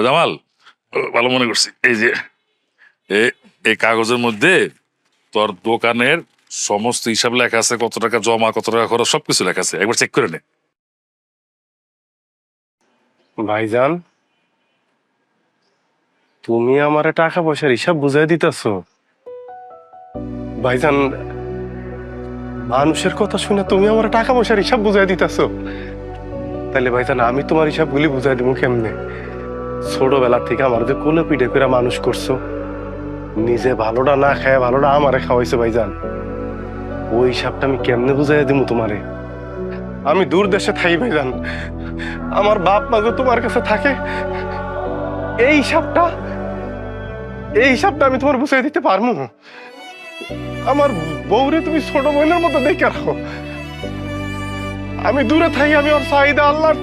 জামাল, ভালো মনে করছি। এই যে এই কাগজের মধ্যে তোর দোকানের সমস্ত হিসাব লেখা আছে, কত টাকা জমা, কত টাকা খরচ, সবকিছু লেখা আছে। একবার চেক করে নে। ভাইজান, তুমি আমারে টাকা পয়সার হিসাব বুঝাই দিতেছো? ভাইজান, মানুষের কথা শুনে তুমি আমার টাকা পয়সার হিসাব বুঝাই দিতেছো? তাহলে ভাইজান, আমি তোমার হিসাবগুলি বুঝাই দিব কেমনে? ছোটবেলা থেকে আমার যে কোলে পিঠে করে মানুষ করছো, নিজে ভালোটা না খায় ভালোটা আমারে খাওয়াইছো ভাইজান, ওই হিসাবটা আমি কেমনে বুঝাই দিব তোমারে? আমি দূর দেশে থাকি ভাইজান, আমার বাপ মা যে তোমার কাছে থাকে, এই হিসাবটা আমি তোমার বুঝাই দিতে পারবো? আমার বউরে তুমি ছোট বোনের মতো দেখে রাখো। আমি দূরে থাকি, আমি ওর চাহিদা আল্লাহর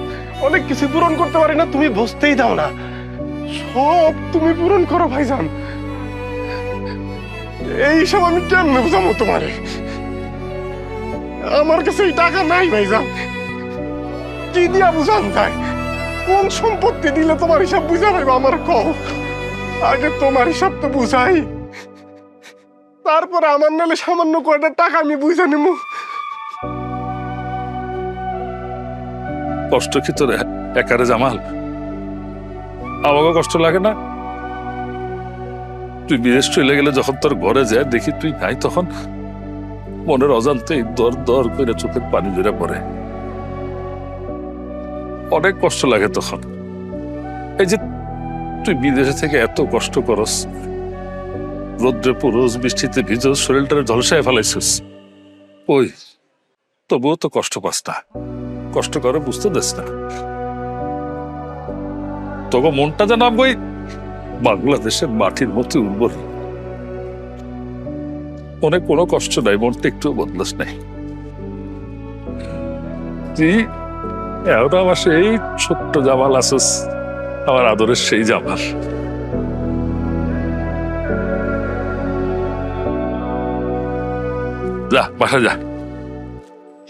অনেক কিছু পূরণ করতে পারি না, তুমি বুঝতেই দাও না। সব তুমি পূরণ করো ভাইজান, এই সব আমি কেমনে বুঝাবো তোমারে? আমার কাছে এই টাকা নাই ভাইজান, কি দিয়া বুঝান যায়? কোন সম্পত্তি দিলে তোমার হিসাব বুঝা পাইবো আমার কও? আগে তোমার হিসাব তো বুঝাই, তারপরে আমার নালে সামান্য কয়টা টাকা আমি বুঝা নিব। কষ্ট কি তোর একারে জামাল? আমাকে কষ্ট লাগে না? তুই বিদেশ চলে গেলে যখন তোর ঘরে যায় দেখি তুই নাই, তখন মনের অজান্তেই দর দর করে চোখের পানি ধরে পড়ে। অনেক কষ্ট লাগে তখন। এই যে তুই বিদেশে থেকে এত কষ্ট করস, রোদ্রে পুরোজ, বৃষ্টিতে ভিজস, শরীরটারে ঝলসায় ফেলাইছিস, ওই তবুও তো কষ্ট পাস না। কষ্ট করে বুঝতে দেস না। তবে মনটা যেন ওই বাংলাদেশের মাটির মতো উর্বর। মনে কোনো কষ্ট নাই, মনটা একটু বদলাস নাই। তুই এখনো আমার সেই ছোট্ট জামাল আসস, আমার আদরের সেই জামাল। যা, বাসা যা।